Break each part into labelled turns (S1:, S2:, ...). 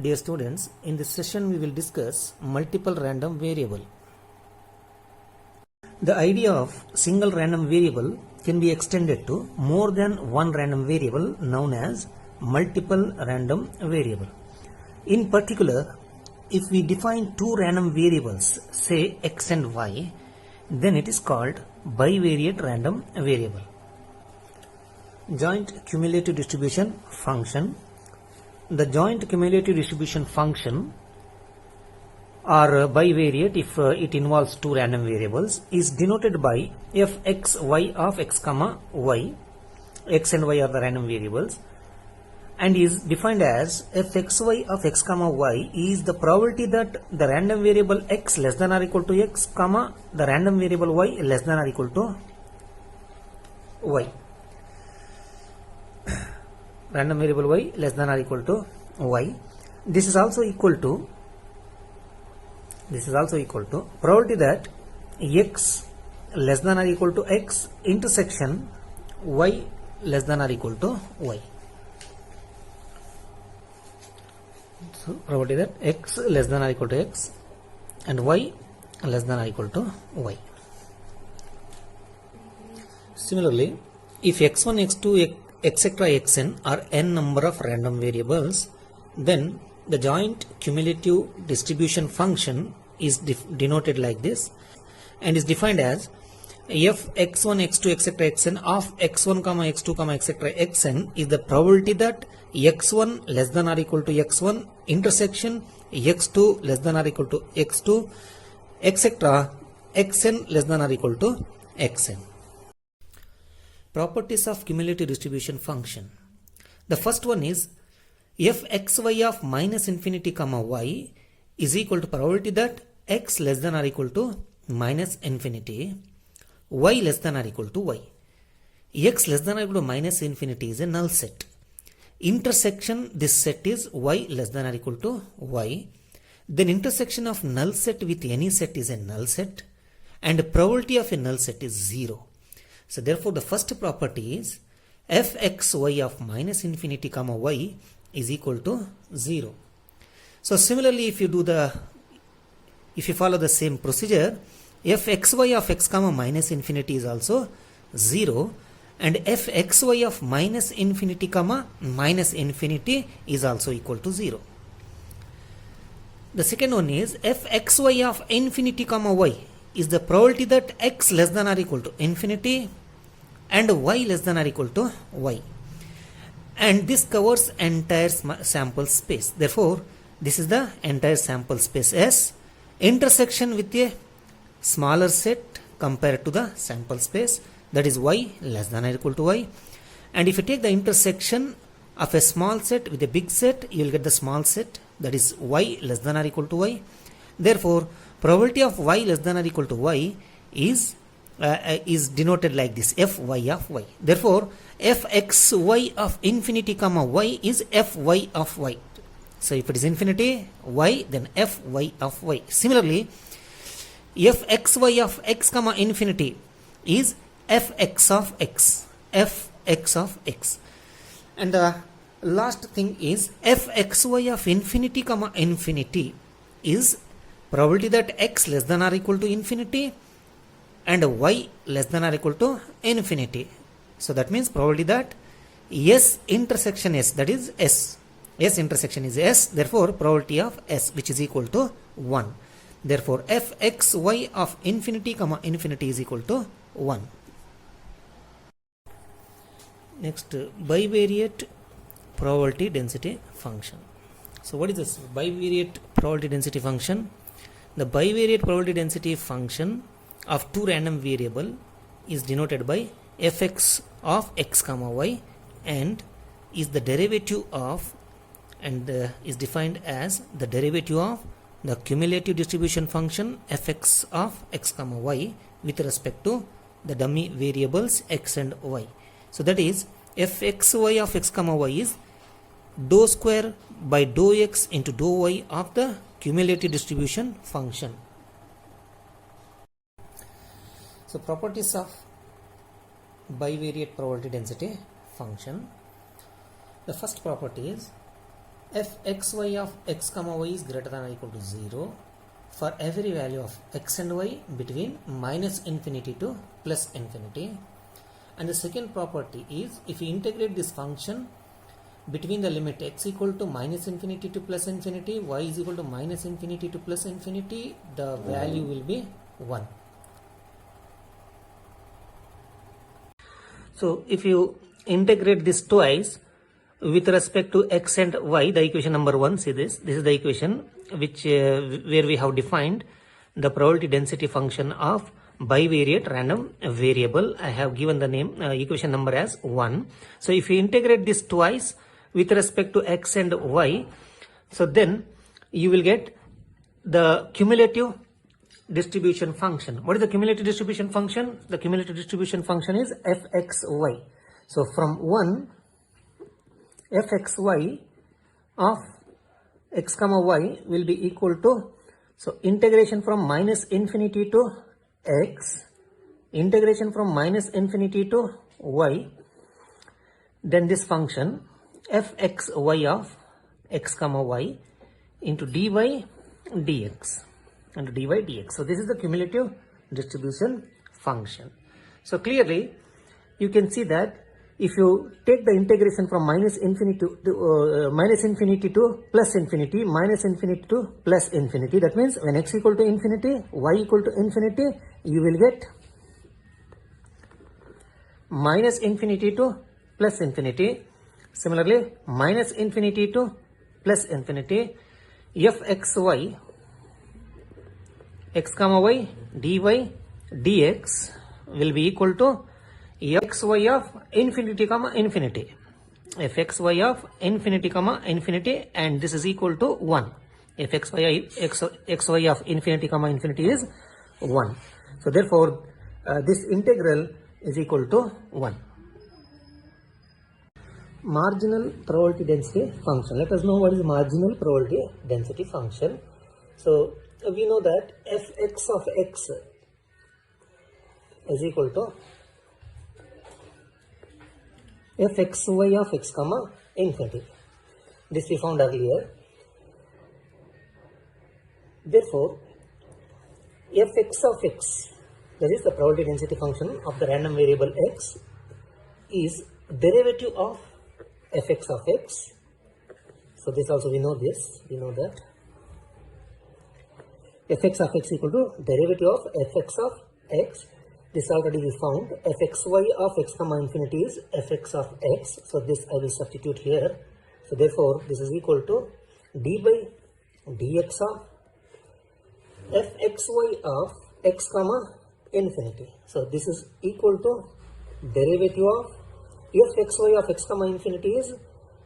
S1: Dear students, in this session we will discuss multiple random variable. The idea of single random variable can be extended to more than one random variable known as multiple random variable. In particular, if we define two random variables, say x and y, then it is called bivariate random variable. Joint cumulative distribution function. The joint cumulative distribution function or bivariate, if it involves two random variables, is denoted by fxy of x comma y. X and y are the random variables, and is defined as fxy of x comma y is the probability that the random variable x less than or equal to x comma the random variable y less than or equal to y. Random variable y less than or equal to y. This is also equal to probability that x less than or equal to x intersection y less than or equal to y. So probability that x less than or equal to x and y less than or equal to y. Similarly, if x1, x2, etc. xn are n number of random variables, then the joint cumulative distribution function is denoted like this and is defined as f x1, x2, etc. xn of x1, x2, etc. xn is the probability that x1 less than or equal to x1 intersection x2 less than or equal to x2, etc. xn less than or equal to xn. Properties of cumulative distribution function. The first one is fxy of minus infinity comma y is equal to probability that x less than or equal to minus infinity, y less than or equal to y. X less than or equal to minus infinity is a null set. Intersection this set is y less than or equal to y. Then intersection of null set with any set is a null set, and probability of a null set is 0. So therefore the first property is fxy of minus infinity comma y is equal to 0. So similarly, if you follow the same procedure, fxy of x comma minus infinity is also 0, and fxy of minus infinity comma minus infinity is also equal to 0. The second one is fxy of infinity comma y is the probability that x less than or equal to infinity and y less than or equal to y, and this covers entire sample space. Therefore this is the entire sample space S, intersection with a smaller set compared to the sample space, that is y less than or equal to y. And if you take the intersection of a small set with a big set, you will get the small set, that is y less than or equal to y. Therefore probability of y less than or equal to y is denoted like this, fy of y. Therefore fxy of infinity comma y is fy of y. So if it is infinity y, then fy of y. Similarly, fxy of x comma infinity is fx of x, fx of x. And the last thing is fxy of infinity comma infinity is probability that x less than or equal to infinity and y less than or equal to infinity. So that means probability that s intersection s, that is s intersection is s, therefore probability of s, which is equal to 1. Therefore fxy of infinity comma infinity is equal to 1. Next, bivariate probability density function. So what is this bivariate probability density function? The bivariate probability density function of two random variable is denoted by fx of x comma y and is the derivative of, and is defined as the derivative of the cumulative distribution function fx of x comma y with respect to the dummy variables x and y. So that is fxy of x comma y is dou square by dou x into dou y of the cumulative distribution function. So properties of bivariate probability density function. The first property is fxy of x comma y is greater than or equal to 0 for every value of x and y between minus infinity to plus infinity. And the second property is, if you integrate this function between the limit x equal to minus infinity to plus infinity, y is equal to minus infinity to plus infinity, the value will be 1. So if you integrate this twice with respect to x and y, the equation number 1, see this is the equation which where we have defined the probability density function of bivariate random variable. I have given the name equation number as 1. So if you integrate this twice with respect to x and y, so then you will get the cumulative distribution function. What is the cumulative distribution function? The cumulative distribution function is fxy. So from 1, fxy of x comma y will be equal to, so integration from minus infinity to x, integration from minus infinity to y, then this function fxy of x comma y into dy dx, and dy dx. So this is the cumulative distribution function. So clearly you can see that if you take the integration from minus infinity to plus infinity, minus infinity to plus infinity, that means when x equal to infinity, y equal to infinity, you will get minus infinity to plus infinity. Similarly, minus infinity to plus infinity, fxy x comma y dy dx will be equal to fxy of infinity comma infinity, fxy of infinity comma infinity, and this is equal to 1. xy of infinity comma infinity is 1. So therefore this integral is equal to 1. Marginal probability density function. Let us know what is marginal probability density function. So we know that fx of x is equal to fxy of x comma infinity. This we found earlier. Therefore, fx of x, that is the probability density function of the random variable x, is derivative of fx of x. So this also we know this, we know that fx of x equal to derivative of fx of x. This already we found. fxy of x comma infinity is fx of x. So this I will substitute here. So therefore this is equal to d by dx of fxy of x comma infinity. So this is equal to derivative of fxy of x comma infinity is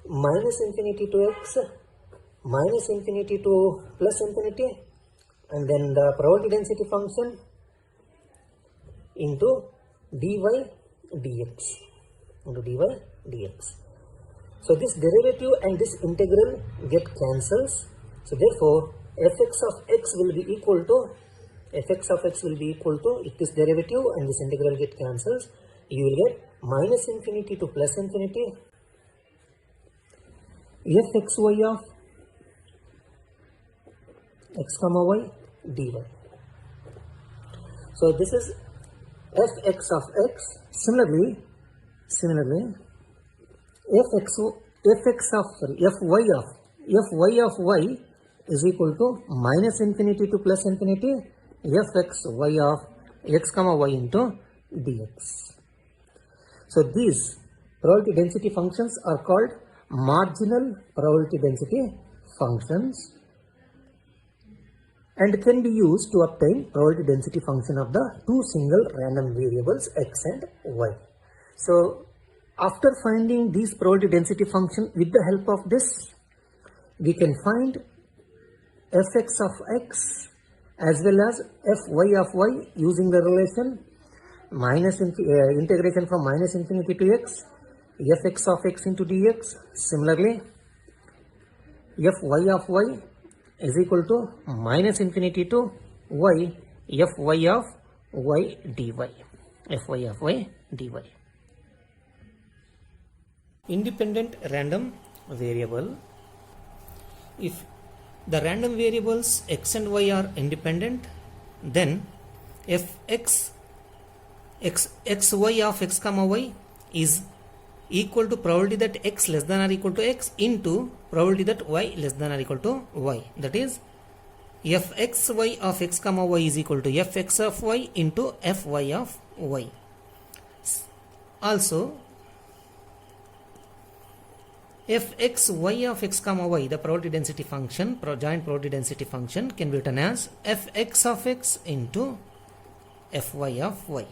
S1: minus infinity to x, minus infinity to plus infinity, and then the probability density function into dy dx, into dy dx. So this derivative and this integral get cancels. So therefore fx of x will be equal to, fx of x will be equal to, if this derivative and this integral get cancels, you will get minus infinity to plus infinity fxy of x comma y dy. So this is fx of x. Similarly fy of y is equal to minus infinity to plus infinity fxy of x comma y into dx. So these probability density functions are called marginal probability density functions and can be used to obtain probability density function of the two single random variables x and y. So after finding these probability density function, with the help of this, we can find fx of x as well as fy of y using the relation integration from minus infinity to x, fx of x into dx. Similarly, fy of y is equal to minus infinity to y, fy of y dy, fy of y dy. Independent random variable. if the random variables x and y are independent, then fx xy of x comma y is equal to probability that x less than or equal to x into probability that y less than or equal to y. That is fxy of x comma y is equal to fx of y into fy of y. Also fxy of x comma y, the probability density function, joint probability density function, can be written as fx of x into fy of y.